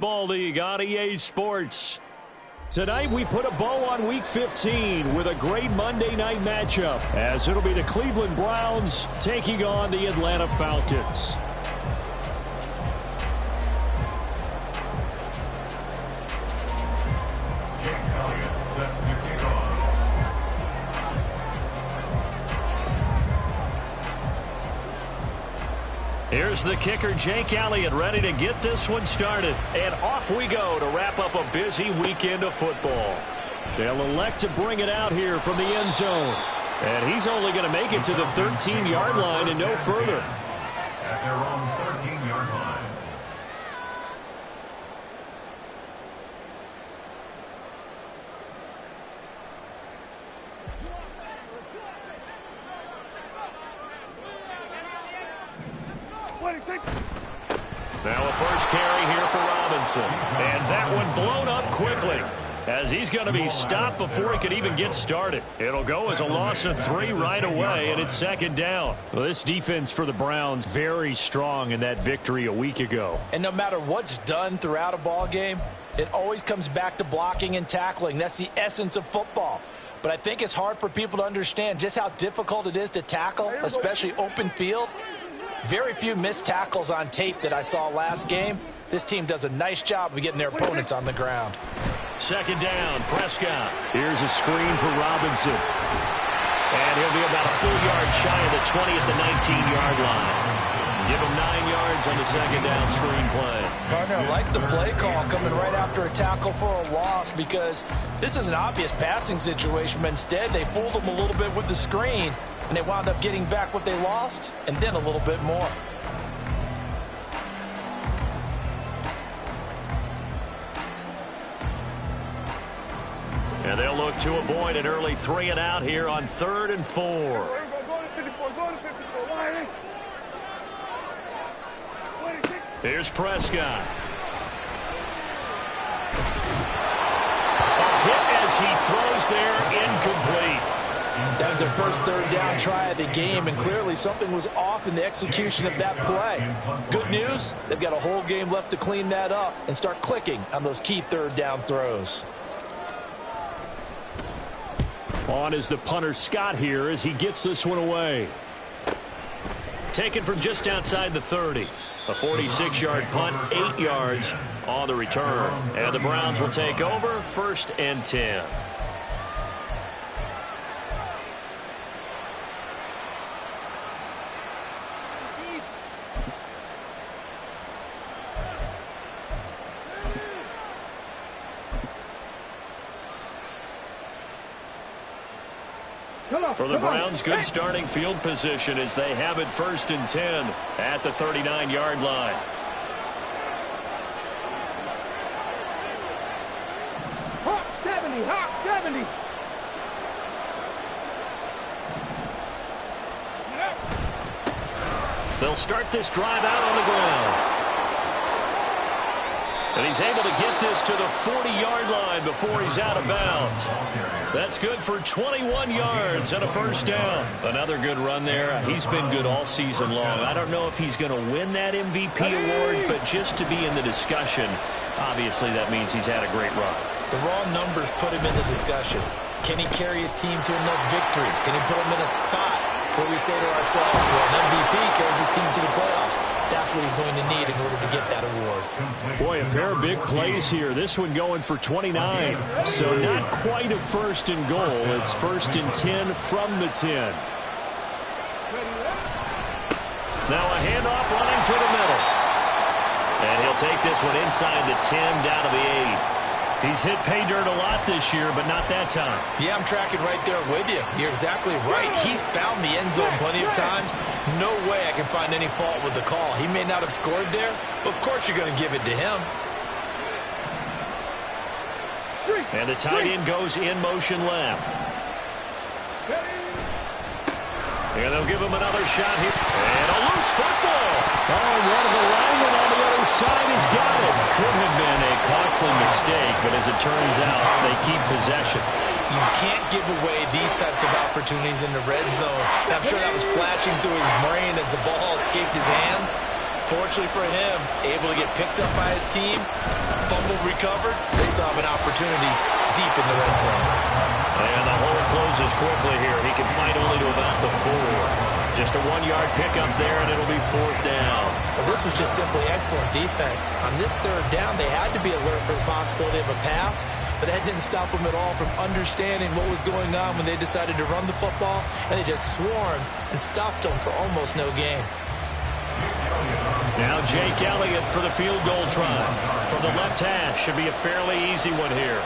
Ball League on EA Sports. Tonight we put a bow on Week 15 with a great Monday night matchup, as it'll be the Cleveland Browns taking on the Atlanta Falcons. Here's the kicker, Jake Elliott, ready to get this one started. And off we go to wrap up a busy weekend of football. They'll elect to bring it out here from the end zone. And he's only going to make it to the 13-yard line and no further. At their own 13-yard line. Now a first carry here for Robinson. And that one blown up quickly, as he's going to be stopped before he could even get started. It'll go as a loss of 3 right away, and it's second down. Well, this defense for the Browns very strong in that victory a week ago. And no matter what's done throughout a ball game, it always comes back to blocking and tackling. That's the essence of football. But I think it's hard for people to understand just how difficult it is to tackle, especially open field. Very few missed tackles on tape that I saw last game. This team does a nice job of getting their opponents on the ground. Second down, Prescott. Here's a screen for Robinson. And he'll be about a full yard shy of the 20 at the 19-yard line. Give him 9 yards on the second down screen play. Partner, I like the play call coming right after a tackle for a loss, because this is an obvious passing situation, but instead they fooled him a little bit with the screen, and they wound up getting back what they lost and then a little bit more. And they'll look to avoid an early 3 and out here on 3rd and 4. Here's Prescott. A hit as he throws there, incomplete. That was their first 3rd down try of the game, and clearly something was off in the execution of that play. Good news, they've got a whole game left to clean that up and start clicking on those key 3rd down throws. On is the punter Scott here as he gets this one away. Taken from just outside the 30. A 46-yard punt, 8 yards on the return. And the Browns will take over, 1st and 10. For the Browns, good starting field position as they have it 1st and 10 at the 39-yard line. Hawk 70, Hawk 70. They'll start this drive out on the ground. And he's able to get this to the 40-yard line before he's out of bounds. That's good for 21 yards and a 1st down. Another good run there. He's been good all season long. I don't know if he's going to win that MVP award, but just to be in the discussion, obviously that means he's had a great run. The raw numbers put him in the discussion. Can he carry his team to enough victories? Can he put them in a spot where we say to ourselves, well, an MVP carries his team to the playoffs? That's what he's going to need in order to get that award. Boy, a pair of big plays here. This one going for 29. So not quite a 1st and goal. It's 1st and 10 from the 10. Now a handoff running through the middle. And he'll take this one inside the 10 down to the 8. He's hit pay dirt a lot this year, but not that time. Yeah, I'm tracking right there with you. You're exactly right. He's found the end zone plenty of times. No way I can find any fault with the call. He may not have scored there, but of course you're going to give it to him. And the tight end goes in motion left. And they'll give him another shot here. And a loose football. Oh, one of the linemen on the other side has got it. Could have been a costly mistake, but as it turns out, they keep possession. You can't give away these types of opportunities in the red zone. And I'm sure that was flashing through his brain as the ball escaped his hands. Fortunately for him, able to get picked up by his team, fumble recovered, they still have an opportunity deep in the red zone. And the hole closes quickly here. He can fight only to about the 4. Just a 1-yard pickup there, and it'll be 4th down. Well, this was just simply excellent defense. On this 3rd down, they had to be alert for the possibility of a pass, but that didn't stop them at all from understanding what was going on when they decided to run the football, and they just swarmed and stopped them for almost no gain. Now Jake Elliott for the field goal try. From the left hash, should be a fairly easy one here.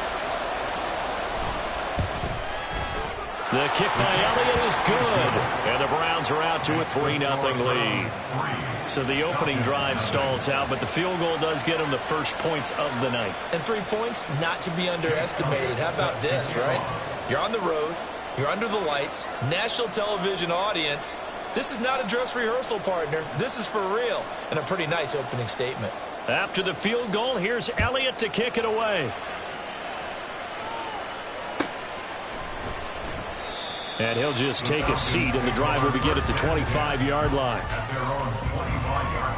The kick by Elliott is good. And the Browns are out to a 3-0 lead. So the opening drive stalls out, but the field goal does get them the first points of the night. And 3 points, not to be underestimated. How about this, right? You're on the road. You're under the lights. National television audience. This is not a dress rehearsal, partner. This is for real. And a pretty nice opening statement. After the field goal, here's Elliott to kick it away. And he'll just take a seat, and the drive will begin at the 25-yard line. At their own 25-yard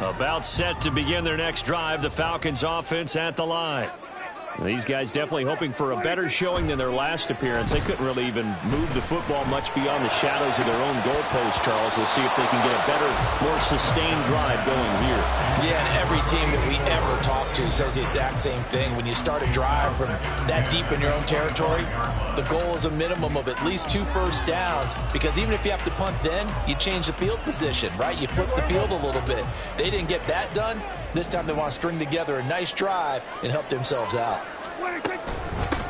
line. About set to begin their next drive, the Falcons offense at the line. These guys definitely hoping for a better showing than their last appearance. They couldn't really even move the football much beyond the shadows of their own goalpost, Charles. We'll see if they can get a better, more sustained drive going here. Yeah, and every team that we ever talk to says the exact same thing. When you start a drive from that deep in your own territory, the goal is a minimum of at least 2 first downs, because even if you have to punt then, you change the field position, right? You flip the field a little bit. They didn't get that done. This time they want to string together a nice drive and help themselves out.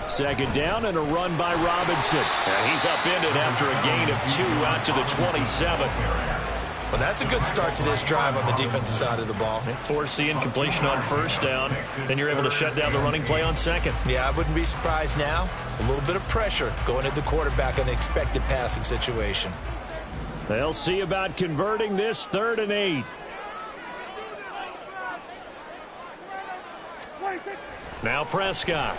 2nd down and a run by Robinson. And he's upended after a gain of 2 out to the 27. Well, that's a good start to this drive on the defensive side of the ball. They force the incompletion on 1st down. Then you're able to shut down the running play on 2nd. Yeah, I wouldn't be surprised now. A little bit of pressure going at the quarterback in an expected passing situation. They'll see about converting this 3rd and 8. Now Prescott.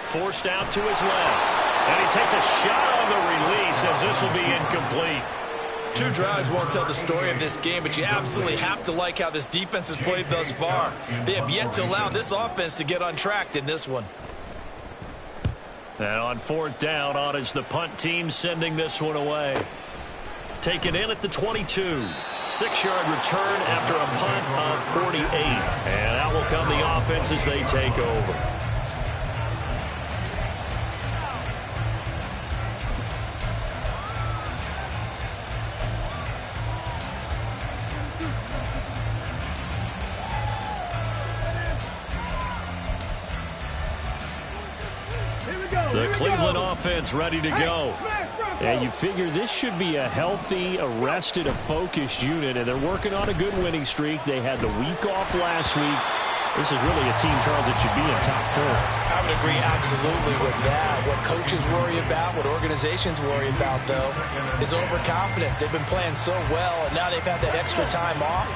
Forced out to his left. And he takes a shot on the release as this will be incomplete. 2 drives won't tell the story of this game, but you absolutely have to like how this defense has played thus far. They have yet to allow this offense to get untracked in this one. And on 4th down, on is the punt team sending this one away. Taken in at the 22. 6-yard return after a punt of 48. And out will come the offense as they take over. The Cleveland offense ready to go. And you figure this should be a healthy, arrested, a focused unit, and they're working on a good winning streak. They had the week off last week. This is really a team, Charles, that should be in top 4. I would agree absolutely with that. What coaches worry about, what organizations worry about, though, is overconfidence. They've been playing so well, and now they've had that extra time off.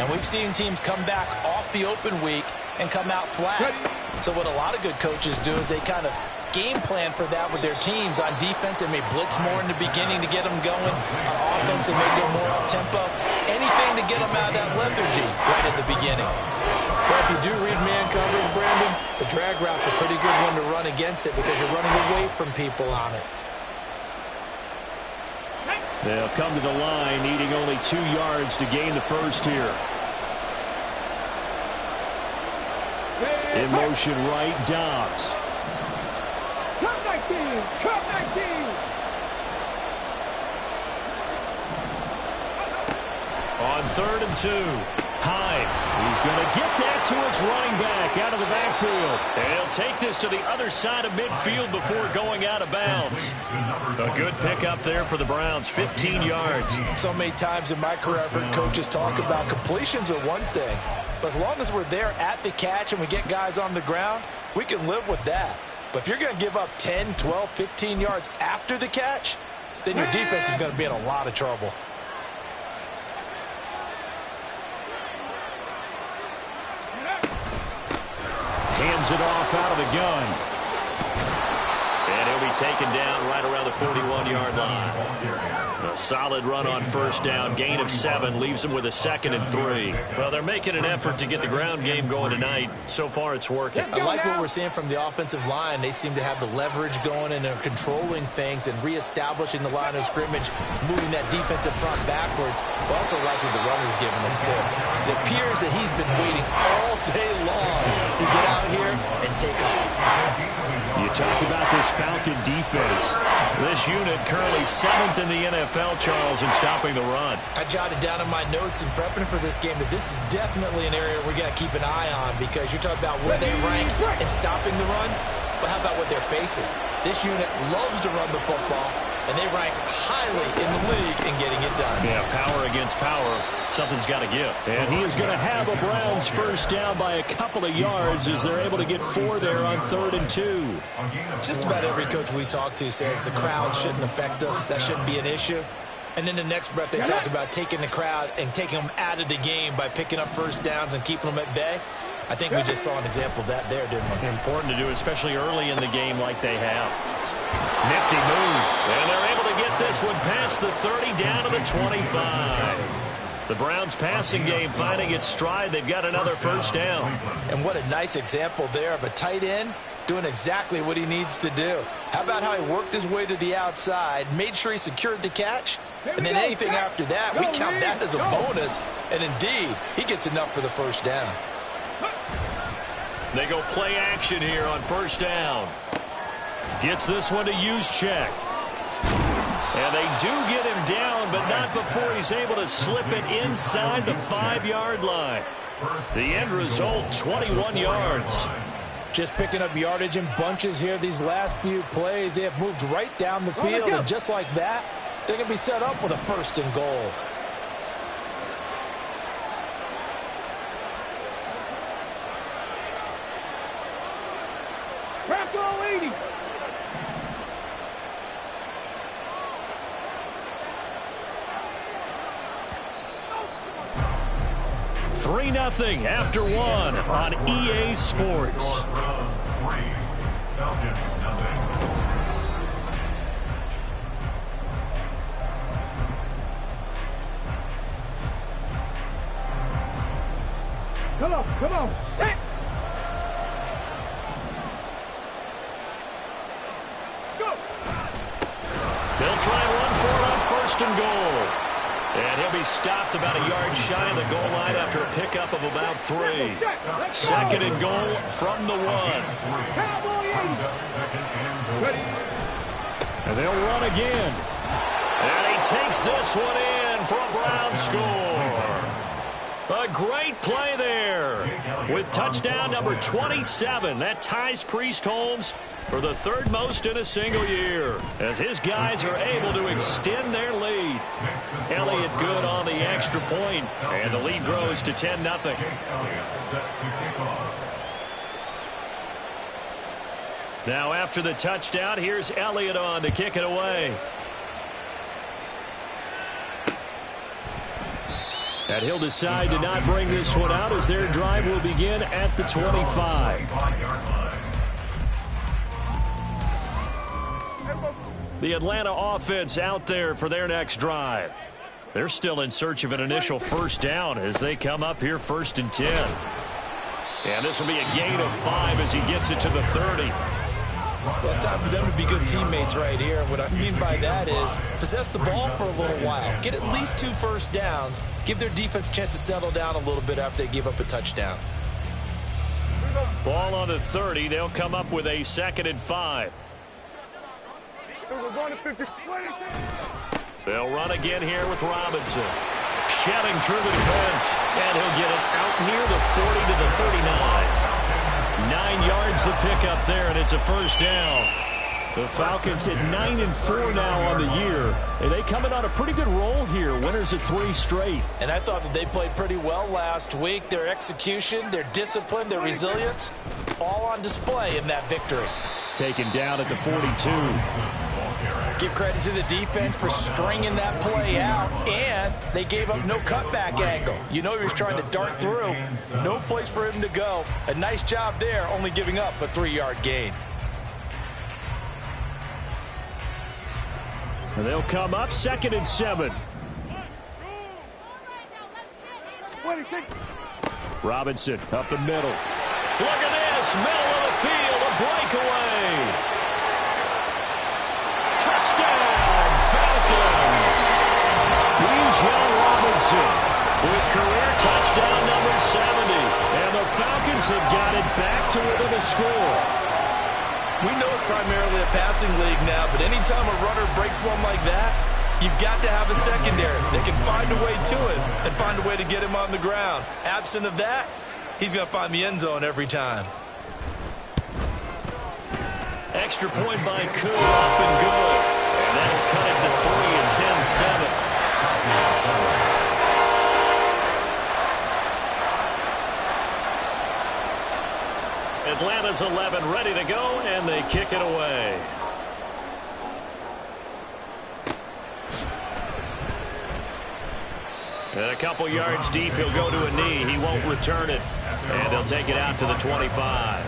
And we've seen teams come back off the open week and come out flat. So what a lot of good coaches do is they kind of game plan for that with their teams. On defense, they may blitz more in the beginning to get them going. On offense, they may go more up-tempo. Anything to get them out of that lethargy right at the beginning. But if you do read man coverage, Brandon, the drag route's a pretty good one to run against it because you're running away from people on it. They'll come to the line, needing only 2 yards to gain the first here. In motion right, Dobbs. Cut 19! On 3rd and 2. Hyde. He's going to get that to his running back out of the backfield. And he'll take this to the other side of midfield before going out of bounds. A good pickup there for the Browns, 15 yards. So many times in my career, I've heard coaches talk about completions are one thing. But as long as we're there at the catch and we get guys on the ground, we can live with that. But if you're going to give up 10, 12, 15 yards after the catch, then your defense is going to be in a lot of trouble. Hands it off out of the gun. And he'll be taken down right around the 41-yard line. A solid run on first down. Gain of 7 leaves him with a 2nd and 3. Well, they're making an effort to get the ground game going tonight. So far, it's working. I like what we're seeing from the offensive line. They seem to have the leverage going, and they're controlling things and reestablishing the line of scrimmage, moving that defensive front backwards. But also like what the runner's giving us, too. It appears that he's been waiting all day long to get out here and take off. You talk about this Falcon defense. This unit currently 7th in the NFL, Charles, in stopping the run. I jotted down in my notes in prepping for this game that this is definitely an area we got to keep an eye on, because you're talking about where they rank in stopping the run. But how about what they're facing? This unit loves to run the football, and they rank highly in the league in getting it done. Yeah, power against power. Something's got to give. And he is going to have a Browns first down by a couple of yards as they're able to get 4 there on 3rd and 2. Just about every coach we talk to says the crowd shouldn't affect us. That shouldn't be an issue. And then the next breath they talk about taking the crowd and taking them out of the game by picking up first downs and keeping them at bay. I think we just saw an example of that there, didn't we? Important to do, especially early in the game like they have. Nifty move. And they're able to get this one past the 30 down to the 25. The Browns passing game finding its stride. They've got another first down. And what a nice example there of a tight end doing exactly what he needs to do. How about how he worked his way to the outside, made sure he secured the catch, and then anything after that, we count that as a bonus. And indeed, he gets enough for the first down. They go play action here on first down. Gets this one to Juszczyk. And they do get him down, but not before he's able to slip it inside the 5-yard line. The end result, 21 yards. Just picking up yardage in bunches here these last few plays. They have moved right down the field, and just like that, they're going to be set up with a 1st and goal. Crack all 80. 3-0 after 1 on EA Sports. Come on, set. Let's go. They'll try and run for it on 1st and goal. And he'll be stopped about a yard shy of the goal line after a pickup of about 3. 2nd and goal from the 1. And they'll run again. And he takes this one in for a Brown score. A great play there with touchdown number 27. That ties Priest Holmes for the 3rd most in a single year, as his guys are able to extend their lead. Elliott good on the extra point, and the lead grows to 10-0. Now after the touchdown, here's Elliott on to kick it away. And he'll decide to not bring this one out as their drive will begin at the 25. The Atlanta offense out there for their next drive. They're still in search of an initial first down as they come up here 1st and 10. And this will be a gain of 5 as he gets it to the 30. Well, it's time for them to be good teammates right here. And what I mean by that is possess the ball for a little while. Get at least 2 first downs. Give their defense a chance to settle down a little bit after they give up a touchdown. Ball on the 30. They'll come up with a 2nd and 5. They'll run again here with Robinson. Shedding through the defense. And he'll get it out near the 40 to the 39. 9 yards to pick up there, and it's a first down. The Falcons at 9-4 now on the year. And they come in on a pretty good roll here. Winners of 3 straight. And I thought that they played pretty well last week. Their execution, their discipline, their resilience, all on display in that victory. Taken down at the 42. Give credit to the defense for stringing that play out, and they gave up no cutback angle. You know he was trying to dart through. No place for him to go. A nice job there, only giving up a 3-yard gain. And they'll come up 2nd and 7. Robinson up the middle. Look at this, middle of the field, a breakaway. Touchdown, Falcons. Bijan Robinson with career touchdown number 70. And the Falcons have got it back to within a score. We know it's primarily a passing league now, but anytime a runner breaks one like that, you've got to have a secondary that can find a way to it and find a way to get him on the ground. Absent of that, he's going to find the end zone every time. Extra point by Koo, up and good. And that'll cut it to 3 and 10-7. Atlanta's 11 ready to go, and they kick it away. And a couple yards deep, he'll go to a knee. He won't return it, and they'll take it out to the 25.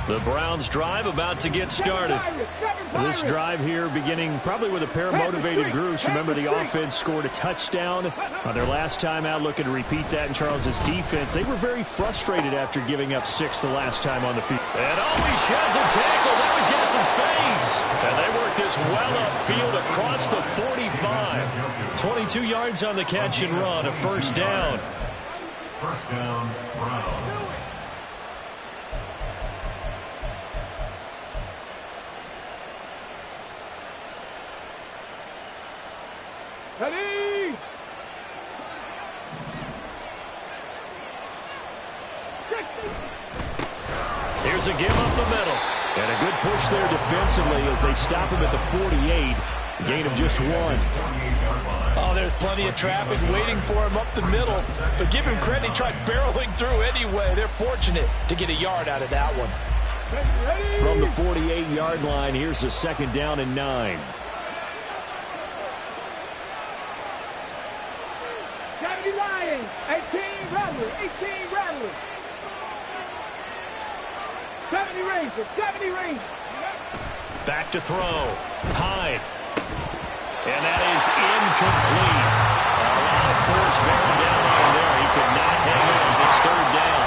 The Browns drive about to get started. This drive here beginning probably with a pair of motivated groups. Remember, the offense scored a touchdown on their last time out, looking to repeat that in Charles's defense. They were very frustrated after giving up 6 the last time on the field. And always sheds a tackle. Now he's got some space. And they work this well upfield across the 45. 22 yards on the catch and run, a first down. First down, Browns. Ready! Here's a give up the middle. And a good push there defensively as they stop him at the 48. A gain of just 1. Oh, there's plenty of traffic waiting for him up the middle. But give him credit, he tried barreling through anyway. They're fortunate to get a yard out of that one. From the 48-yard line, here's a 2nd down and 9. 70 Lions, 18 Rattlers, 18 Rattlers. 70 Rangers, 70 Rangers. Back to throw. Hyde. And that is incomplete. A lot of force bearing down on him there. He could not hang on. It's 3rd down.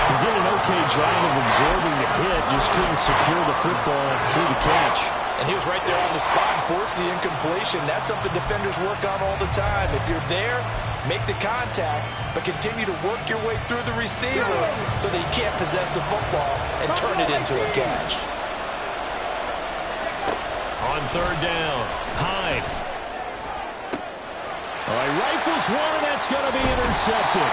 He did an okay job of absorbing the hit, just couldn't secure the football through the catch. And he was right there on the spot and forced the incompletion. That's something defenders work on all the time. If you're there, make the contact, but continue to work your way through the receiver so that you can't possess the football and turn it into a catch. On 3rd down, Hyde. All right, rifles one, and that's going to be intercepted.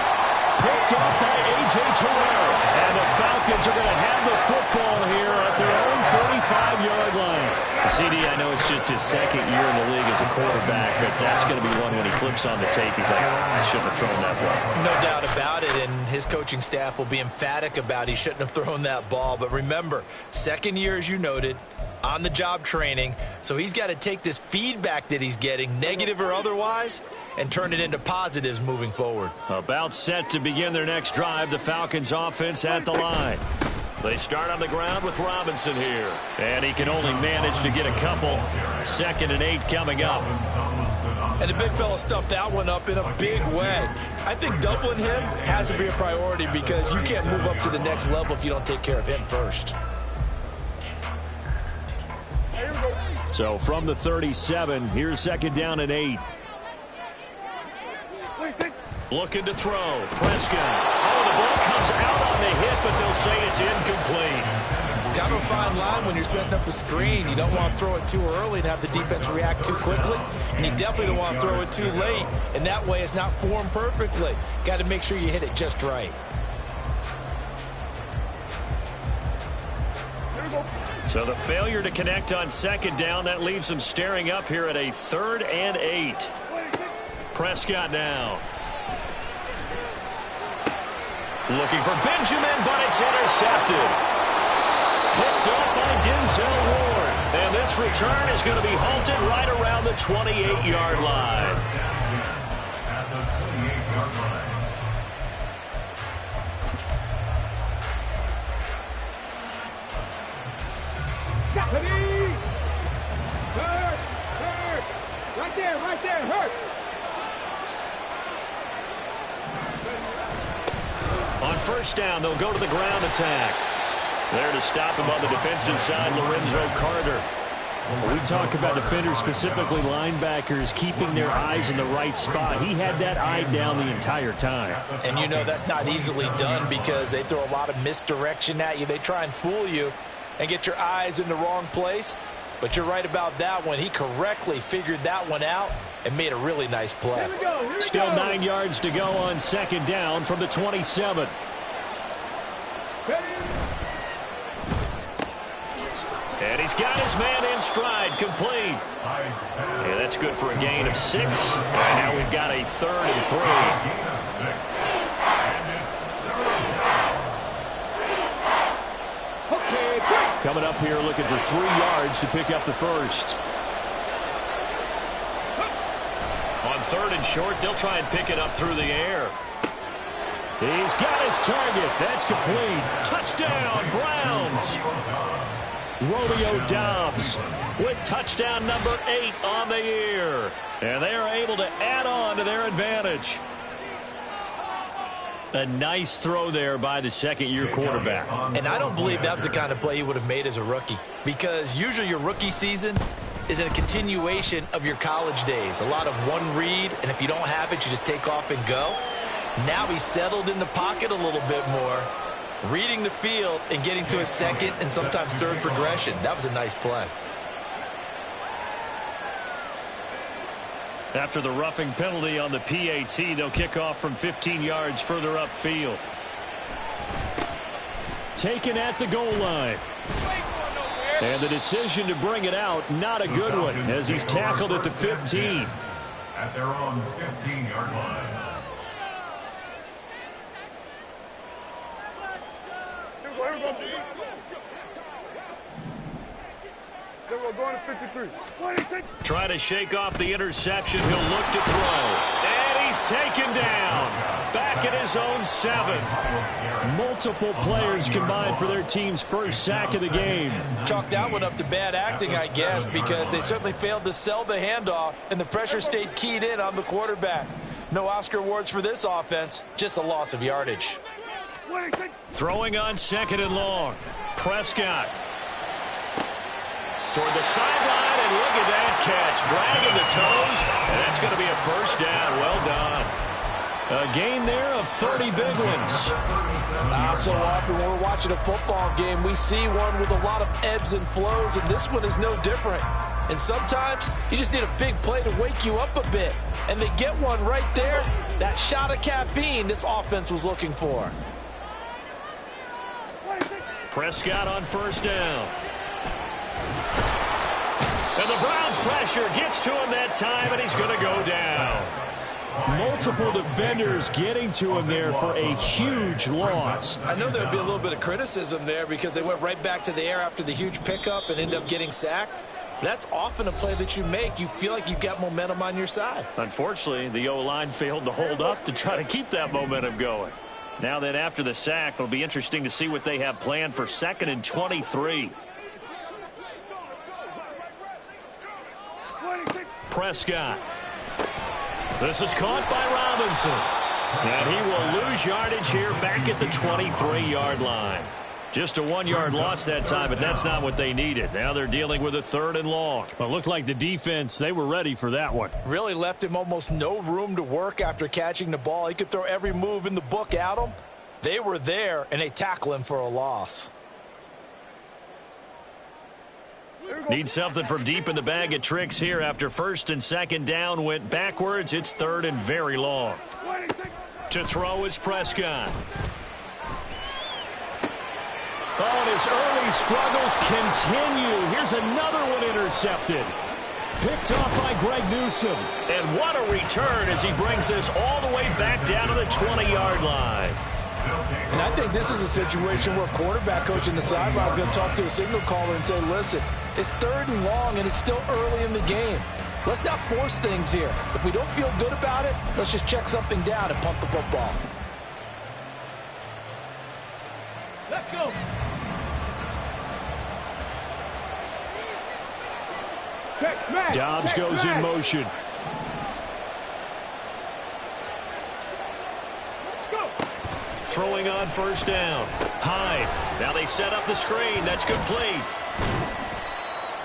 Picked up by A.J. Terrell. And the Falcons are going to have the football here at their own 45-yard line. CD, I know it's just his 2nd year in the league as a quarterback, but that's going to be one when he flips on the tape. He's like, I shouldn't have thrown that ball. No doubt about it, and his coaching staff will be emphatic about he shouldn't have thrown that ball. But remember, 2nd year, as you noted, on-the-job training, so he's got to take this feedback that he's getting, negative or otherwise, and turn it into positives moving forward. About set to begin their next drive, the Falcons offense at the line. They start on the ground with Robinson here. And he can only manage to get a couple. 2nd and 8 coming up. And the big fella stuffed that one up in a big way. I think doubling him has to be a priority because you can't move up to the next level if you don't take care of him first. So from the 37, here's 2nd down and 8. Looking to throw. Prescott. Oh, the ball comes out on the hit, but they'll say it's incomplete. Kind of a fine line when you're setting up a screen. You don't want to throw it too early and have the defense react too quickly. And you definitely don't want to throw it too late. And that way it's not formed perfectly. Got to make sure you hit it just right. So the failure to connect on 2nd down, that leaves them staring up here at a 3rd and 8. Prescott now. Looking for Benjamin, but it's intercepted. Picked up by Denzel Ward. And this return is going to be halted right around the 28-yard line. At the 28-yard line. Ready? Hurt! Hurt! Right there, hurt! On first down, they'll go to the ground attack. There to stop him on the defensive side, Lorenzo Carter. When we talk about defenders, specifically linebackers, keeping their eyes in the right spot. He had that eye down the entire time. And you know that's not easily done because they throw a lot of misdirection at you. They try and fool you and get your eyes in the wrong place. But you're right about that one. He correctly figured that one out and made a really nice play. Here we go. Still 9 yards to go on second down from the 27. Ready? And he's got his man in stride, complete. Yeah, that's good for a gain of 6. And now we've got a 3rd and 3. Gain of 6. And it's 3rd down. Okay, quick. Coming up here looking for 3 yards to pick up the first. On 3rd and short, they'll try and pick it up through the air. He's got his target. That's complete. Touchdown, Browns. Romeo Doubs With touchdown number 8 on the year. And they are able to add on to their advantage. A nice throw there by the second-year quarterback. And I don't believe that was the kind of play he would have made as a rookie. Because usually your rookie season is a continuation of your college days. A lot of one read, and if you don't have it, you just take off and go. Now he's settled in the pocket a little bit more, reading the field and getting to a second and sometimes third progression. That was a nice play. After the roughing penalty on the PAT, they'll kick off from 15 yards further upfield. taken at the goal line. And the decision to bring it out, not a good one, as he's tackled at the 15. At their own 15-yard line. Going to 53. Try to shake off the interception. He'll look to throw. And he's taken down. Back at his own 7. Multiple players combined for their team's first sack of the game. Chalk that one up to bad acting, I guess, because they certainly failed to sell the handoff, and the pressure stayed keyed in on the quarterback. No Oscar awards for this offense, just a loss of yardage. Throwing on 2nd and long. Prescott. Toward the sideline, and look at that catch. Dragging the toes, and that's going to be a first down. Well done. A gain there of 30 big ones. So often when we're watching a football game, we see one with a lot of ebbs and flows, and this one is no different. And sometimes you just need a big play to wake you up a bit. And they get one right there. That shot of caffeine this offense was looking for. Prescott on first down. And the Browns pressure gets to him that time, and he's going to go down. Multiple defenders getting to him there for a huge loss. I know there'll be a little bit of criticism there because they went right back to the air after the huge pickup and ended up getting sacked. That's often a play that you make. You feel like you've got momentum on your side. Unfortunately, the O-line failed to hold up to try to keep that momentum going. Now then, after the sack, it'll be interesting to see what they have planned for 2nd and 23. Prescott. This is caught by Robinson. And he will lose yardage here back at the 23-yard line. Just a 1-yard loss that time, but that's not what they needed. Now they're dealing with a 3rd and long. Well, it looked like the defense, they were ready for that one. Really left him almost no room to work after catching the ball. He could throw every move in the book at him. They were there, and they tackle him for a loss. Need something from deep in the bag of tricks here after 1st and 2nd down went backwards. It's 3rd and very long. To throw is Prescott. Oh, and his early struggles continue. Here's another one intercepted. Picked off by Greg Newsome. And what a return as he brings this all the way back down to the 20-yard line. They'll take And I think this is a situation where quarterback coach in the sideline is going to talk to a signal caller and say, listen, it's 3rd and long and it's still early in the game. Let's not force things here. If we don't feel good about it, let's just check something down and punt the football. Let's go. Dobbs goes in motion. Throwing on 1st down. Hyde. Now they set up the screen. That's complete.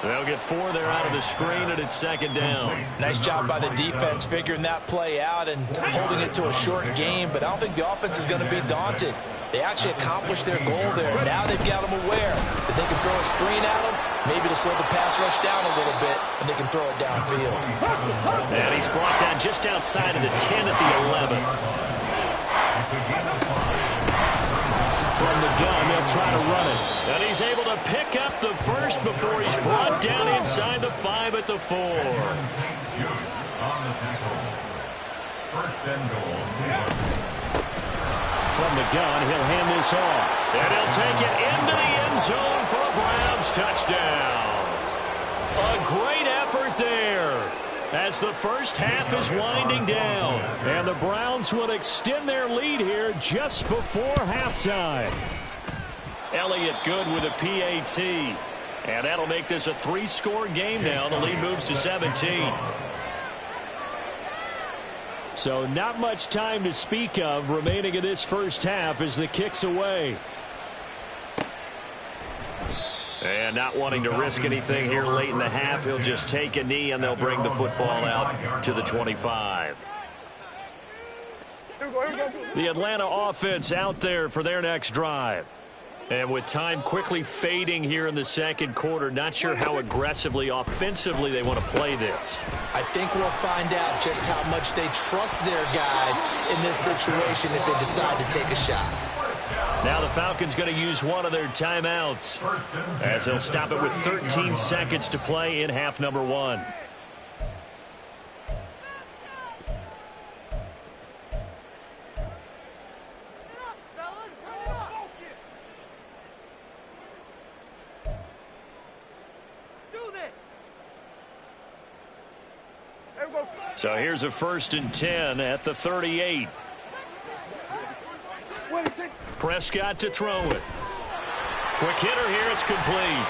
They'll get 4 there out of the screen, and it's 2nd down. Nice job by the defense figuring that play out and holding it to a short game, but I don't think the offense is going to be daunted. They actually accomplished their goal there. Now they've got them aware that they can throw a screen at them, maybe to slow the pass rush down a little bit, and they can throw it downfield. And he's brought down just outside of the 10 at the 11. From the gun, they'll try to run it. And he's able to pick up the first before he's brought down inside the 5 at the 4. From the gun, he'll hand this off. And he'll take it into the end zone for a Browns touchdown. A great effort there as the first half is winding down. And the Browns will extend their lead here just before halftime. Elliott good with a PAT. And that'll make this a 3-score game now. The lead moves to 17. So not much time to speak of remaining in this first half as the kick's away. And not wanting to risk anything here late in the half, he'll just take a knee and they'll bring the football out to the 25. The Atlanta offense out there for their next drive. And with time quickly fading here in the 2nd quarter, not sure how aggressively, offensively they want to play this. I think we'll find out just how much they trust their guys in this situation if they decide to take a shot. Now the Falcons going to use one of their timeouts as they'll stop it with 13 seconds to play in half number 1. So here's a 1st and 10 at the 38. Prescott to throw it. Quick hitter here. It's complete.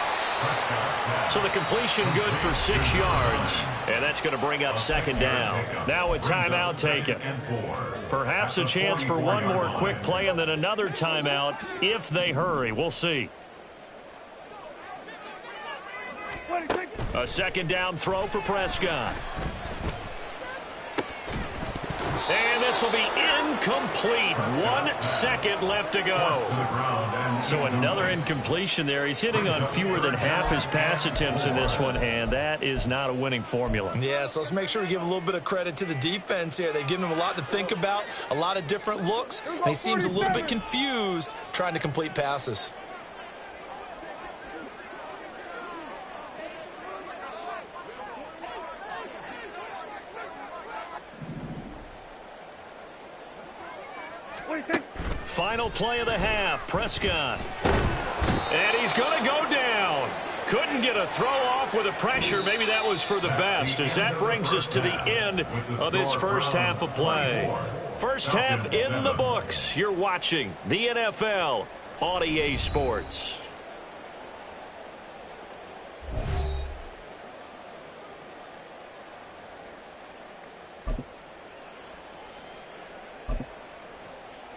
So the completion good for 6 yards. And that's going to bring up 2nd down. Now a timeout taken. Perhaps a chance for one more quick play and then another timeout if they hurry. We'll see. A 2nd down throw for Prescott. And this will be incomplete. 1 second left to go. So another incompletion there. He's hitting on fewer than half his pass attempts in this one, and that is not a winning formula. Yeah, so let's make sure we give a little bit of credit to the defense here. They've given him a lot to think about, a lot of different looks, and he seems a little bit confused trying to complete passes. Final play of the half, Prescott. And he's going to go down. Couldn't get a throw off with the pressure. Maybe that was for the best, as that brings us to the end of this first half of play. First half in the books. You're watching the NFL on EA Sports.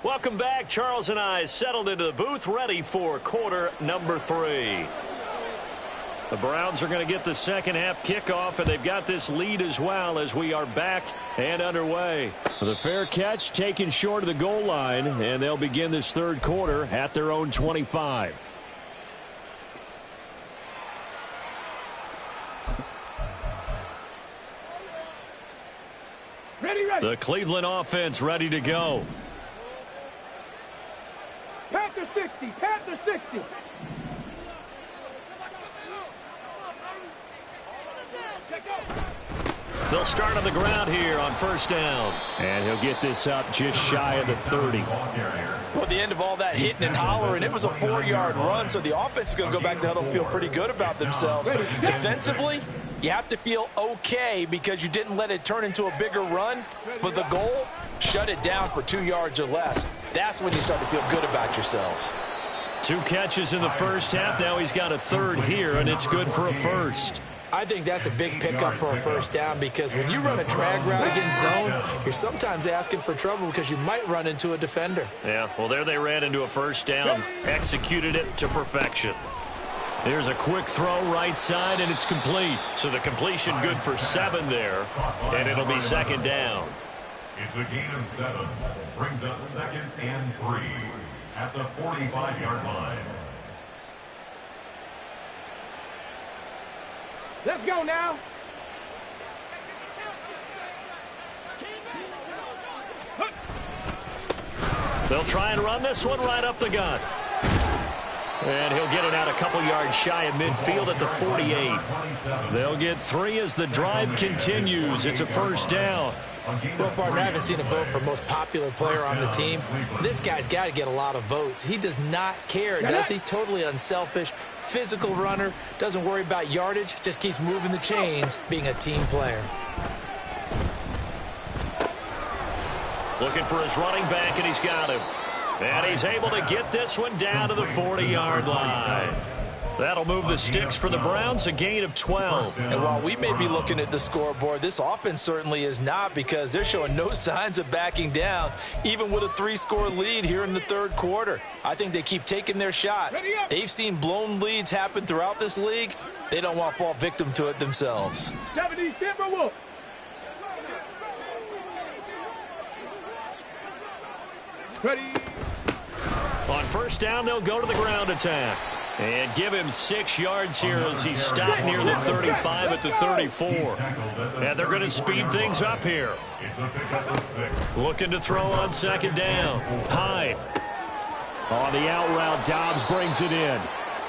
Welcome back. Charles and I settled into the booth, ready for quarter number 3. The Browns are going to get the second half kickoff, and they've got this lead as well as we are back and underway. The fair catch taken short of the goal line, and they'll begin this third quarter at their own 25. Ready. The Cleveland offense ready to go. Panther 60. Panther 60. They'll start on the ground here on first down. And he'll get this up just shy of the 30. Well, at the end of all that hitting and hollering, it was a 4-yard run, so the offense is going to go back to the huddle and feel pretty good about themselves. Defensively, you have to feel okay because you didn't let it turn into a bigger run, but the goal, shut it down for 2 yards or less. That's when you start to feel good about yourselves. 2 catches in the first half. Now he's got a third here, and it's good for a first. I think that's a big pickup for a first down because when you run a drag route against zone, you're sometimes asking for trouble because you might run into a defender. Yeah, well, there they ran into a first down, executed it to perfection. Here's a quick throw right side, and it's complete. So the completion good for 7 there, and it'll be second down. It's a gain of 7. Brings up 2nd and 3 at the 45-yard line. Let's go now. They'll try and run this one right up the gut. And he'll get it out a couple yards shy of midfield at the 48. They'll get 3 as the drive continues. It's a first down. Well, partner, I haven't seen a vote for most popular player on the team. This guy's got to get a lot of votes. He does not care, does he? Totally unselfish, physical runner, doesn't worry about yardage, just keeps moving the chains, being a team player. Looking for his running back, and he's got him. And he's able to get this one down to the 40-yard line. That'll move the sticks for the Browns, a gain of 12. And while we may be looking at the scoreboard, this offense certainly is not because they're showing no signs of backing down, even with a 3-score lead here in the third quarter. I think they keep taking their shots. They've seen blown leads happen throughout this league. They don't want to fall victim to it themselves. 70 Timberwolves. Ready. On first down, they'll go to the ground attack. And give him 6 yards here as he stopped near the 35 at the 34. And they're going to speed things up here. Looking to throw on second down. Hyde. On the out route, Dobbs brings it in.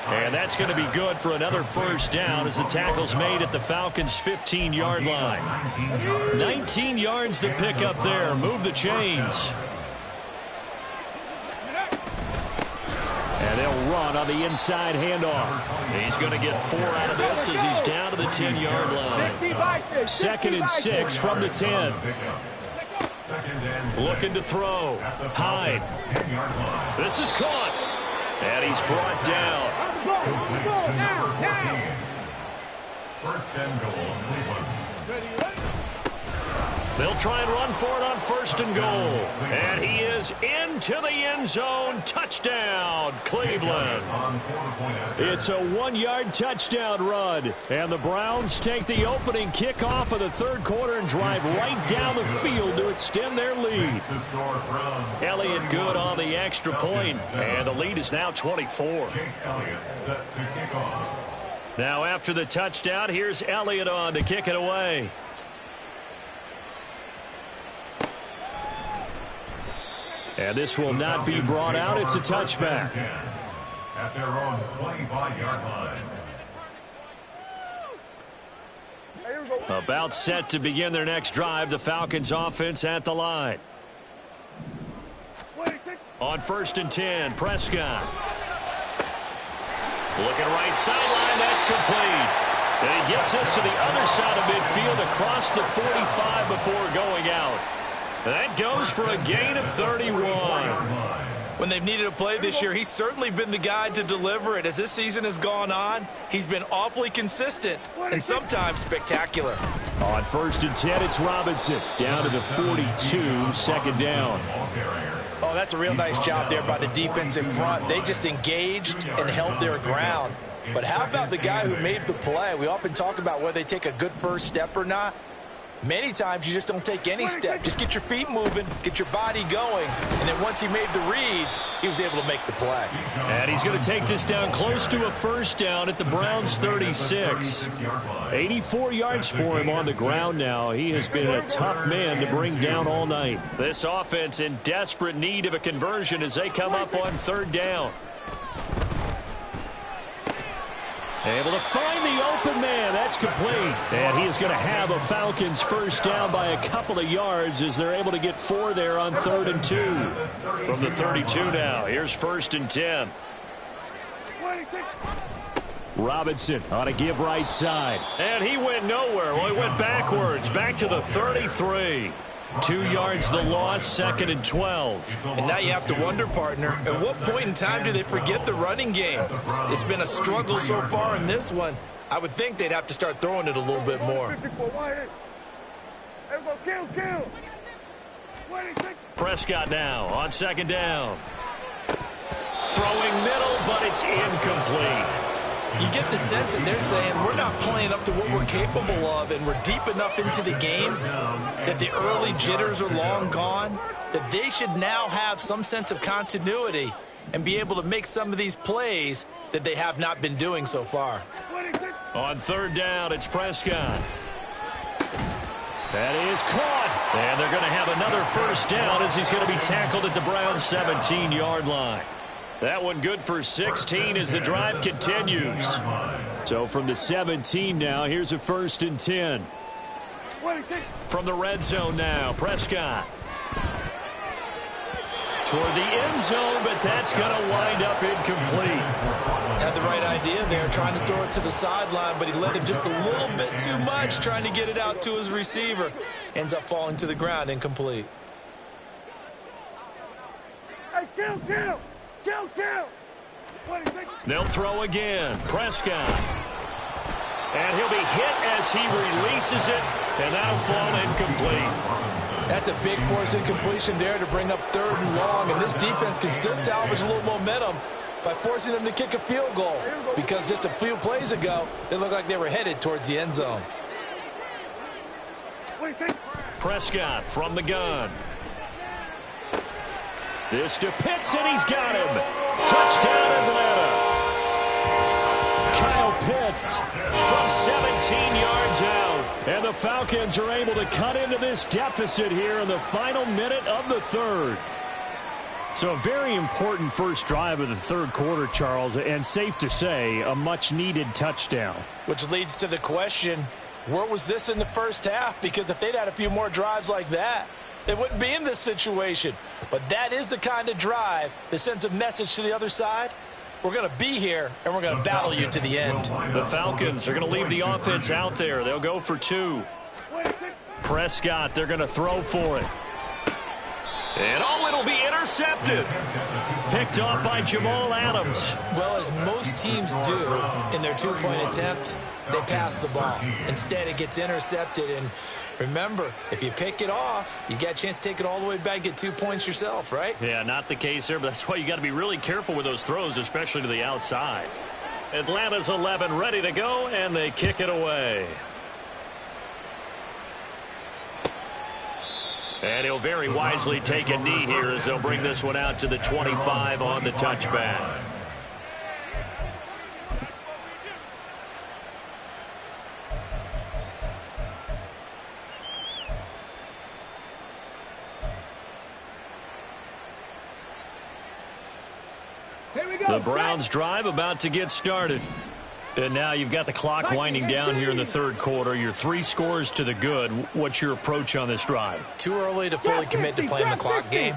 And that's going to be good for another first down as the tackle's made at the Falcons' 15-yard line. 19 yards to pick up there. Move the chains. And they'll run on the inside handoff. He's going to get 4 out of this as he's down to the 10-yard line. 2nd and 6 from the 10. Looking to throw. Hyde. This is caught. And he's brought down. First and goal, Cleveland. They'll try and run for it on first and goal. And he is into the end zone. Touchdown, Cleveland. It's a 1-yard touchdown run. And the Browns take the opening kickoff of the third quarter and drive right down the field to extend their lead. Elliott good on the extra point. And the lead is now 24. Now after the touchdown, here's Elliott on to kick it away. And this will not be brought out. It's a touchback. At their own 25-yard line. About set to begin their next drive. The Falcons offense at the line. On first and 10, Prescott. Looking right sideline. That's complete. And he gets us to the other side of midfield across the 45 before going out. That goes for a gain of 31. When they've needed a play this year, he's certainly been the guy to deliver it. As this season has gone on, he's been awfully consistent and sometimes spectacular. On first and 10, it's Robinson. Down to the 42, second down. Oh, that's a real nice job there by the defense in front. They just engaged and held their ground. But how about the guy who made the play? We often talk about whether they take a good first step or not. Many times you just don't take any step. Just get your feet moving, get your body going, and then once he made the read, he was able to make the play. And he's going to take this down close to a first down at the Browns' 36. 84 yards for him on the ground now. He has been a tough man to bring down all night. This offense in desperate need of a conversion as they come up on third down. Able to find the open man. That's complete. And he is going to have a Falcons first down by a couple of yards as they're able to get 4 there on 3rd and 2. From the 32 now, here's 1st and 10. Robinson on a give right side. And he went nowhere. Well, he went backwards, back to the 33. 2 yards the loss, 2nd and 12. And now you have to wonder, partner, at what point in time do they forget the running game? It's been a struggle so far in this one. I would think they'd have to start throwing it a little bit more. Prescott now on 2nd down. Throwing middle, but it's incomplete. You get the sense that they're saying we're not playing up to what we're capable of, and we're deep enough into the game that the early jitters are long gone, that they should now have some sense of continuity and be able to make some of these plays that they have not been doing so far. On 3rd down, it's Prescott. That is caught. And they're going to have another first down as he's going to be tackled at the Browns' 17-yard line. That one good for 16 as the drive continues. So from the 17 now, here's a 1st and 10. From the red zone now, Prescott. Toward the end zone, but that's going to wind up incomplete. Had the right idea there, trying to throw it to the sideline, but he led him just a little bit too much, trying to get it out to his receiver. Ends up falling to the ground, incomplete. Hey, kill! They'll throw again. Prescott. And he'll be hit as he releases it, and that'll fall incomplete. That's a big force incompletion there to bring up 3rd and long, and this defense can still salvage a little momentum by forcing them to kick a field goal, because just a few plays ago, they looked like they were headed towards the end zone. Prescott from the gun. This to Pitts, and he's got him. Touchdown, Atlanta. Kyle Pitts from 17 yards out. And the Falcons are able to cut into this deficit here in the final minute of the 3rd. So a very important first drive of the 3rd quarter, Charles, and safe to say, a much-needed touchdown. Which leads to the question, where was this in the first half? Because if they'd had a few more drives like that, they wouldn't be in this situation. But that is the kind of drive that sends a message to the other side. We're going to be here, and we're going to battle you to the end. The Falcons are going to leave the offense out there. They'll go for 2. Prescott, they're going to throw for it. And it'll be intercepted. Picked off by Jamal Adams. Well, as most teams do in their 2-point attempt, they pass the ball. Instead, it gets intercepted, and remember, if you pick it off, you got a chance to take it all the way back, get 2 points yourself, right? Yeah, not the case here, but that's why you got to be really careful with those throws, especially to the outside. Atlanta's 11 ready to go, and they kick it away. And he'll very wisely take a knee here as they'll bring this one out to the 25 on the touchback. The Browns drive about to get started. And now you've got the clock winding down here in the 3rd quarter. You're 3 scores to the good. What's your approach on this drive? Too early to fully commit to playing the clock game.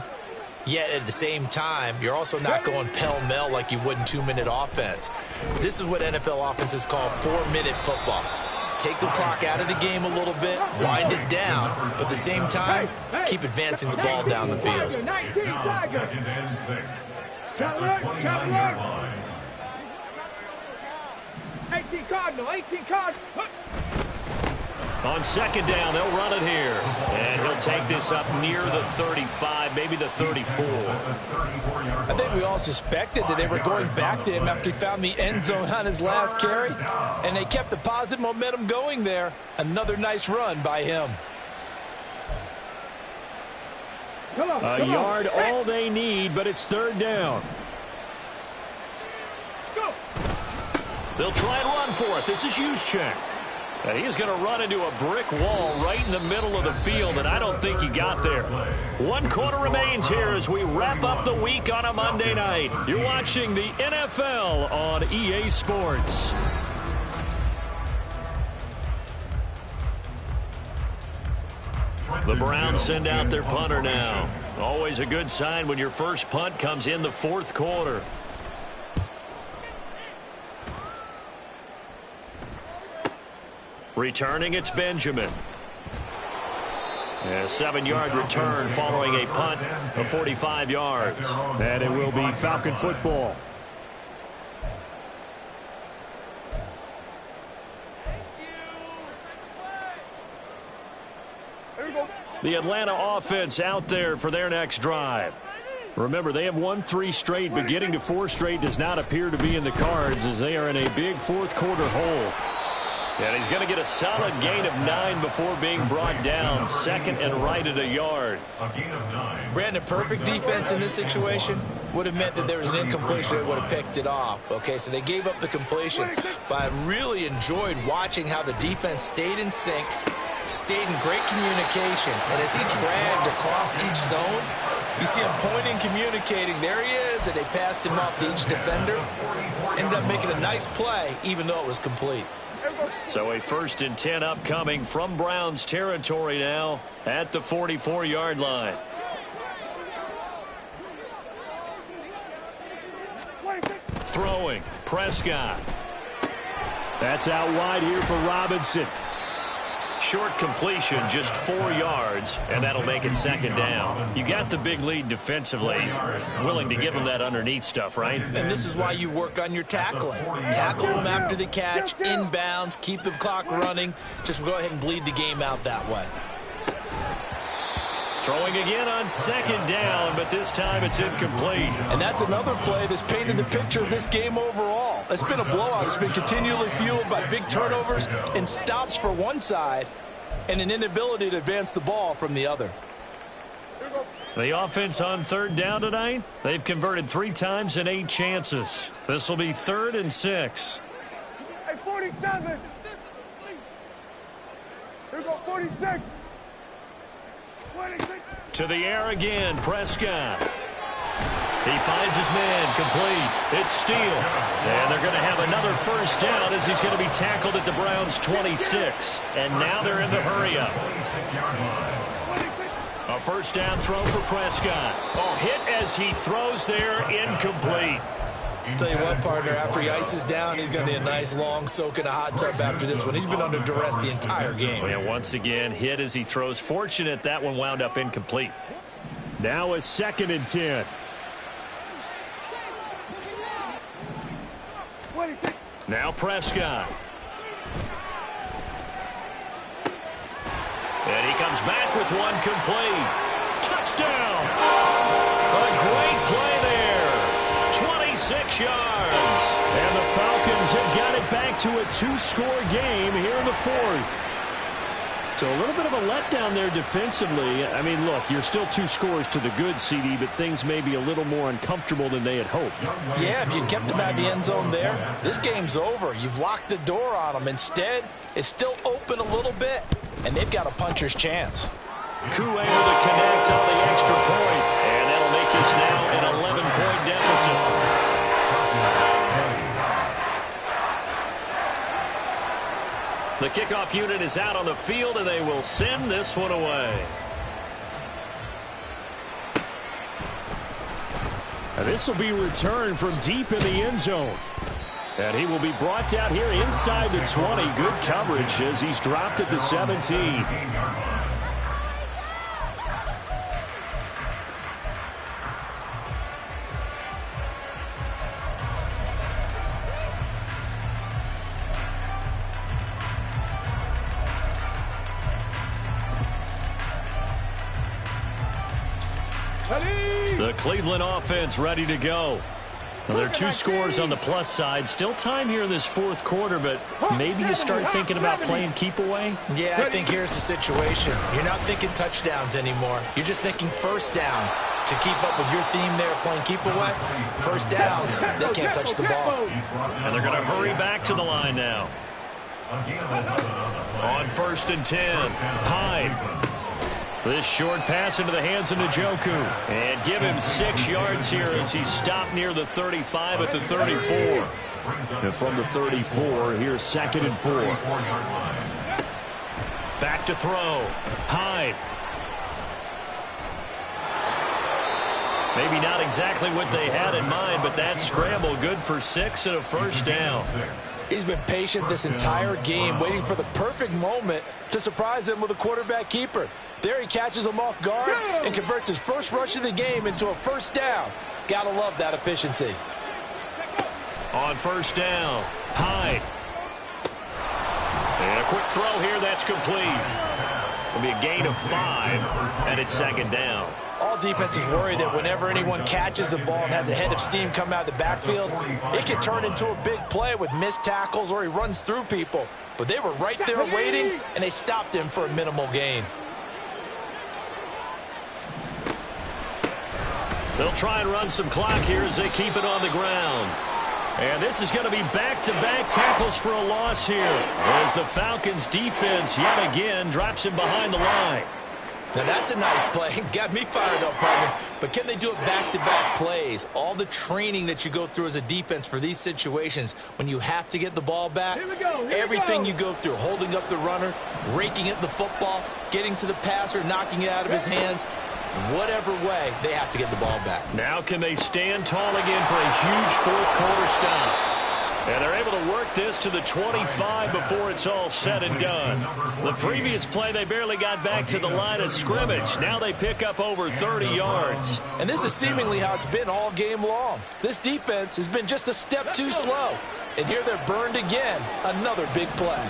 Yet at the same time, you're also not going pell-mell like you would in 2-minute offense. This is what NFL offenses call 4-minute football. Take the clock out of the game a little bit, wind it down, but at the same time, keep advancing the ball down the field. 2nd and 6. At the 29-yard line. 18 Cardinal. On 2nd down, they'll run it here. And he'll take this up near the 35, maybe the 34. I think we all suspected that they were going back to him after he found the end zone on his last carry. And they kept the positive momentum going there. Another nice run by him. A yard all they need, but it's 3rd down. They'll try and run for it. This is Juszczyk. And he's going to run into a brick wall right in the middle of the field, and I don't think he got there. 1 quarter remains here as we wrap up the week on a Monday night. You're watching the NFL on EA Sports. The Browns send out their punter now. Always a good sign when your first punt comes in the fourth quarter. Returning, it's Benjamin. And a 7-yard return following a punt of 45 yards. And it will be Falcon football. The Atlanta offense out there for their next drive. Remember, they have won 3 straight, but getting to 4 straight does not appear to be in the cards as they are in a big fourth quarter hole. And he's going to get a solid gain of 9 before being brought down. Second and right at a yard. Brandon, perfect defense in this situation would have meant that there was an incompletion that would have picked it off. Okay, so they gave up the completion. But I really enjoyed watching how the defense stayed in sync, stayed in great communication. And as he dragged across each zone, you see him pointing, communicating. There he is, and they passed him off to each defender. Ended up making a nice play, even though it was complete. So a 1st and 10 upcoming from Browns territory now at the 44-yard line. Throwing, Prescott. That's out wide here for Robinson. Short completion, just 4 yards, and that'll make it 2nd down. You got the big lead defensively, willing to give them that underneath stuff, right? And this is why you work on your tackling. Tackle them after the catch, inbounds, keep the clock running. Just go ahead and bleed the game out that way. Throwing again on 2nd down, but this time it's incomplete. And that's another play that's painted the picture of this game overall. It's been a blowout. It's been continually fueled by big turnovers and stops for one side and an inability to advance the ball from the other. The offense on 3rd down tonight, they've converted 3 times in 8 chances. This will be 3rd and 6. Hey, 47. Here we go, 46. To the air again, Prescott. He finds his man, complete. It's Steele. And they're going to have another 1st down as he's going to be tackled at the Browns' 26. And now they're in the hurry-up. A 1st down throw for Prescott. Oh, hit as he throws there, incomplete. Tell you what, partner, after he ices down, he's going to need a nice long soak in a hot tub after this one. He's been under duress the entire game. Well, yeah, once again, hit as he throws. Fortunate that one wound up incomplete. Now a 2nd and 10. Now Prescott. And he comes back with one complete. Touchdown! A great play there. 26 yards. And the Falcons have got it back to a 2-score game here in the 4th. So a little bit of a letdown there defensively. I mean, look, you're still 2 scores to the good, CD, but things may be a little more uncomfortable than they had hoped. Yeah, if you kept them at the end zone there, this game's over. You've locked the door on them. Instead, it's still open a little bit, and they've got a puncher's chance. Koo able to connect on the extra point, and that'll make this now an 11-point deficit. The kickoff unit is out on the field, and they will send this one away. And this will be returned from deep in the end zone. And he will be brought down here inside the 20. Good coverage as he's dropped at the 17. The Cleveland offense ready to go. Well, there are 2 scores on the plus side. Still time here in this 4th quarter, but maybe you start thinking about playing keep away? Yeah, I think here's the situation. You're not thinking touchdowns anymore. You're just thinking 1st downs. To keep up with your theme there, playing keep away, 1st downs, they can't touch the ball. And they're going to hurry back to the line now. On 1st and 10, Hyde. This short pass into the hands of Njoku. And give him 6 yards here as he's stopped near the 35 at the 34. And from the 34, here's 2nd and 4. Back to throw. Hyde. Maybe not exactly what they had in mind, but that scramble good for 6 and a first down. He's been patient this entire game, waiting for the perfect moment to surprise them with a quarterback keeper. There he catches him off guard and converts his first rush of the game into a first down. Gotta love that efficiency. On first down, Hyde. And a quick throw here, that's complete. It'll be a gain of 5, and it's second down. All defenses worry that whenever anyone catches the ball and has a head of steam come out of the backfield, it can turn into a big play with missed tackles or he runs through people. But they were right there waiting, and they stopped him for a minimal gain. They'll try and run some clock here as they keep it on the ground. And this is going to be back-to-back tackles for a loss here as the Falcons defense yet again drops him behind the line. Now that's a nice play. Got me fired up, partner. But can they do it back-to-back plays? All the training that you go through as a defense for these situations, when you have to get the ball back, everything you go through, holding up the runner, raking at the football, getting to the passer, knocking it out of his hands, whatever way, they have to get the ball back. Now can they stand tall again for a huge fourth-quarter stop? And they're able to work this to the 25 before it's all said and done. The previous play, they barely got back to the line of scrimmage. Now they pick up over 30 yards. And this is seemingly how it's been all game long. This defense has been just a step too slow. And here they're burned again. Another big play.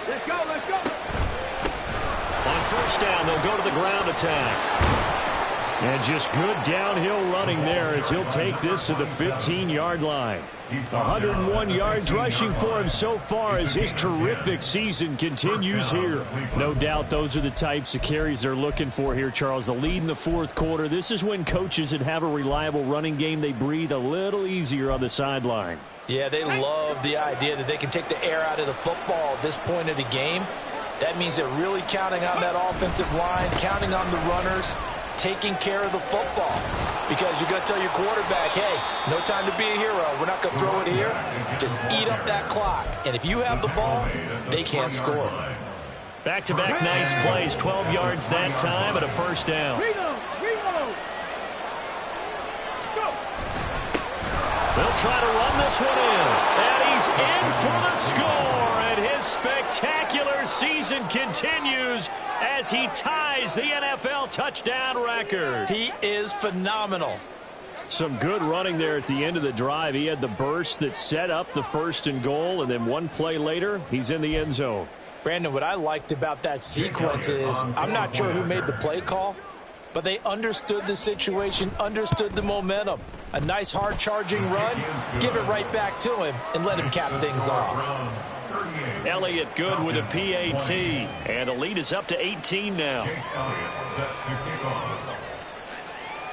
Let's go, let's go. On first down, they'll go to the ground attack. And just good downhill running there as he'll take this to the 15-yard line. 101 yards rushing for him so far as his terrific season continues here. No doubt those are the types of carries they're looking for here, Charles. The lead in the fourth quarter. This is when coaches that have a reliable running game, they breathe a little easier on the sideline. Yeah, they love the idea that they can take the air out of the football at this point of the game. That means they're really counting on that offensive line, counting on the runners, taking care of the football. Because you're going to tell your quarterback, hey, no time to be a hero. We're not going to throw it here. Just eat up that clock. And if you have the ball, they can't score. Back-to-back nice plays, 12 yards that time and a first down. They'll try to run this one in. And he's in for the score. And his spectacular season continues as he ties the NFL touchdown record. He is phenomenal. Some good running there at the end of the drive. He had the burst that set up the first and goal, and then one play later, he's in the end zone. Brandon, what I liked about that sequence is I'm not sure who made the play call, but they understood the situation, understood the momentum. A nice hard-charging run, give it right back to him, and let him cap things off. Elliott good with a PAT, and the lead is up to 18 now.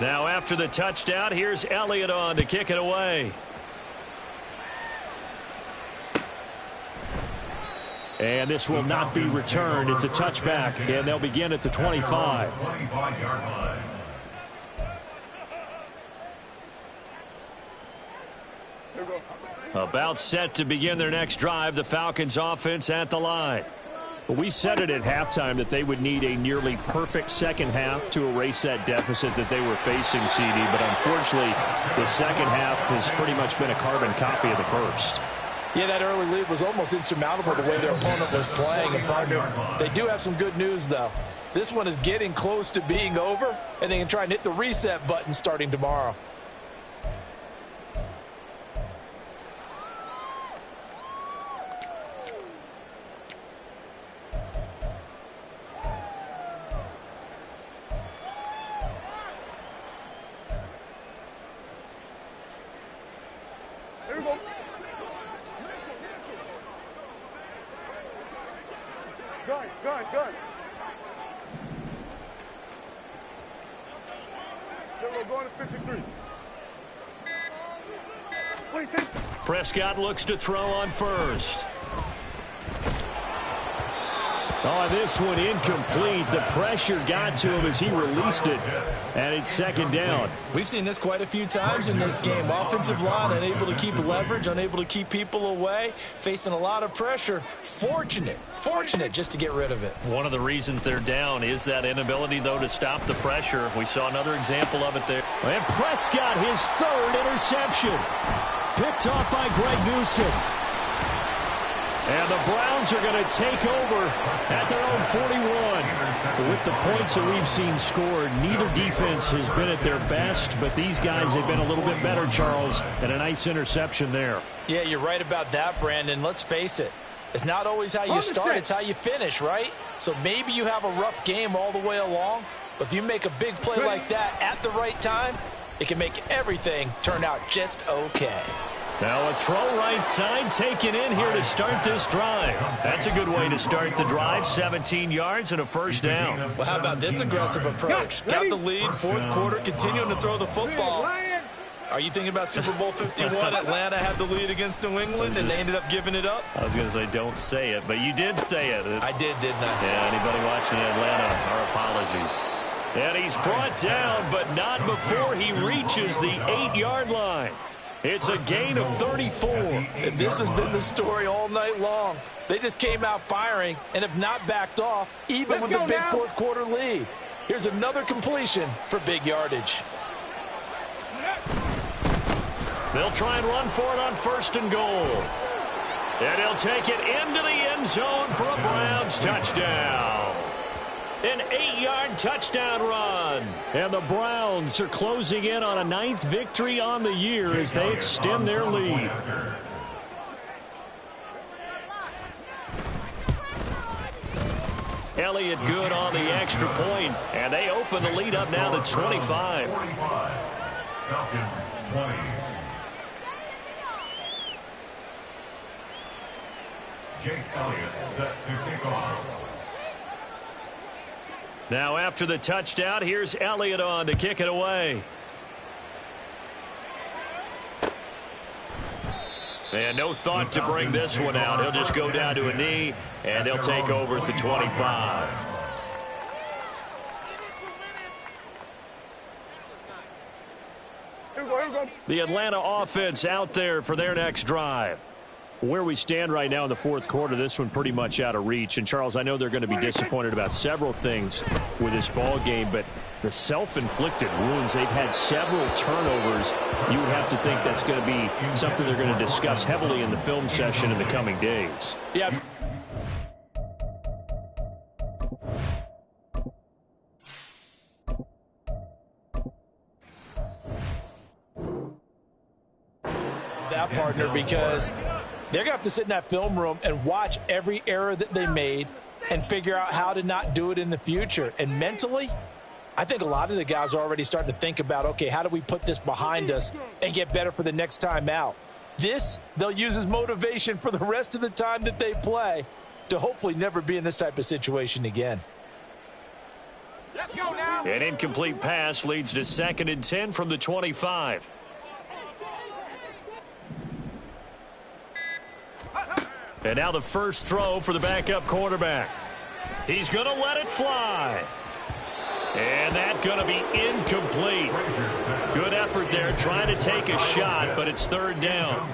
Now after the touchdown, here's Elliott on to kick it away. And this will not be returned. It's a touchback, and they'll begin at the 25. About set to begin their next drive, the Falcons offense at the line. Well, we said it at halftime that they would need a nearly perfect second half to erase that deficit that they were facing, CD. But unfortunately, the second half has pretty much been a carbon copy of the first. Yeah, that early lead was almost insurmountable the way their opponent was playing. And, partner, they do have some good news, though. This one is getting close to being over, and they can try and hit the reset button starting tomorrow. Gun. We're going to 53. Prescott looks to throw on first. Oh, this one incomplete. The pressure got to him as he released it, and it's second down. We've seen this quite a few times in this game. Offensive line unable to keep leverage, unable to keep people away, facing a lot of pressure. Fortunate just to get rid of it. One of the reasons they're down is that inability, though, to stop the pressure. We saw another example of it there. And Prescott, his third interception. Picked off by Greg Newsome. And the Browns are going to take over at their own 41. With the points that we've seen scored, neither defense has been at their best, but these guys have been a little bit better, Charles, and a nice interception there. Yeah, you're right about that, Brandon. Let's face it. It's not always how you start, it's how you finish, right? So maybe you have a rough game all the way along, but if you make a big play like that at the right time, it can make everything turn out just okay. Now a throw right side taken in here to start this drive. That's a good way to start the drive. 17 yards and a first down. Well, how about this aggressive approach? Got the lead, fourth quarter, continuing to throw the football. Are you thinking about Super Bowl 51? Atlanta had the lead against New England, and they ended up giving it up? I was going to say don't say it, but you did say it. I did, didn't I? Yeah, anybody watching Atlanta, our apologies. And he's brought down, but not before he reaches the 8-yard line. It's a gain of 34. And this has been the story all night long. They just came out firing and have not backed off, even with the big fourth quarter lead. Here's another completion for big yardage. They'll try and run for it on first and goal. And he'll take it into the end zone for a Browns touchdown. An 8-yard touchdown run. And the Browns are closing in on a 9th victory on the year as they extend their lead. Elliott good on the extra point, and they open the lead up now to 25. Falcons 20. Jake Elliott set to kick off. Now after the touchdown, here's Elliott on to kick it away. And no thought to bring this one out. He'll just go down to a knee, and they'll take over at the 25. The Atlanta offense out there for their next drive. Where we stand right now in the fourth quarter, this one pretty much out of reach. And, Charles, I know they're going to be disappointed about several things with this ball game, but the self-inflicted wounds, they've had several turnovers. You would have to think that's going to be something they're going to discuss heavily in the film session in the coming days. Yeah. That partner, because they're going to have to sit in that film room and watch every error that they made and figure out how to not do it in the future. And mentally, I think a lot of the guys are already starting to think about, okay, how do we put this behind us and get better for the next time out? This, they'll use as motivation for the rest of the time that they play to hopefully never be in this type of situation again. Let's go now. An incomplete pass leads to 2nd and 10 from the 25. And now the first throw for the backup quarterback. He's going to let it fly. And that's going to be incomplete. Good effort there trying to take a shot, but it's 3rd down.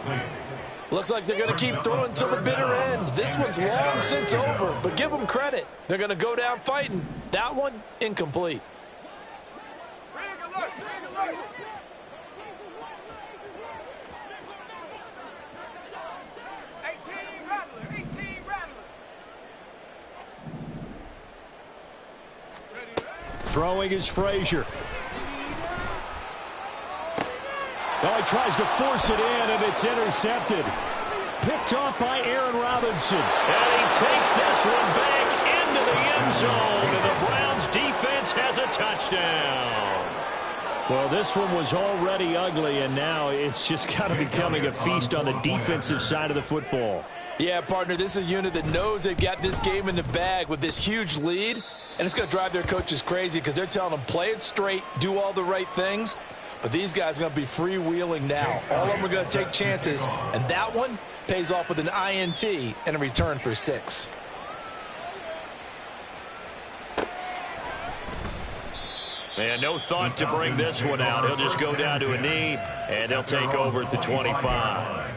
Looks like they're going to keep throwing till the bitter end. This one's long since over, but give them credit. They're going to go down fighting. That one, incomplete. Throwing is Frazier. Now he tries to force it in, and it's intercepted. Picked off by Aaron Robinson. And he takes this one back into the end zone, and the Browns defense has a touchdown. Well, this one was already ugly, and now it's just kind of becoming a feast on the defensive side of the football. Yeah, partner, this is a unit that knows they've got this game in the bag with this huge lead, and it's going to drive their coaches crazy because they're telling them, play it straight, do all the right things. But these guys are going to be freewheeling now. All of them are going to take chances, and that one pays off with an INT and a return for 6. And no thought to bring this one out. He'll just go down to a knee, and they'll take over at the 25.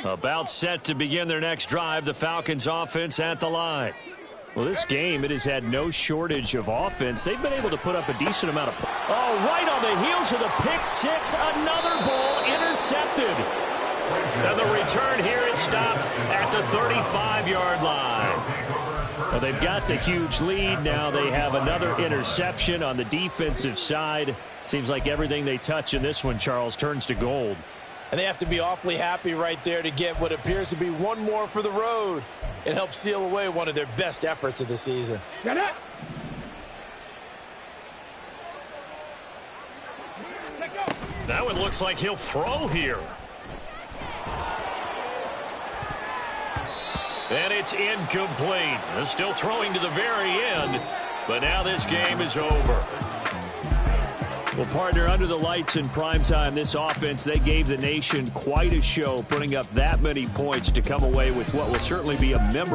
About set to begin their next drive, the Falcons offense at the line. Well, this game, it has had no shortage of offense. They've been able to put up a decent amount of... Oh, right on the heels of the pick six. Another ball intercepted. And the return here is stopped at the 35-yard line. Well, they've got the huge lead. Now they have another interception on the defensive side. Seems like everything they touch in this one, Charles, turns to gold. And they have to be awfully happy right there to get what appears to be one more for the road and help seal away one of their best efforts of the season. Get it. That one looks like he'll throw here. And it's incomplete. They're still throwing to the very end, but now this game is over. Well, partner, under the lights in primetime, this offense, they gave the nation quite a show, putting up that many points to come away with what will certainly be a memorable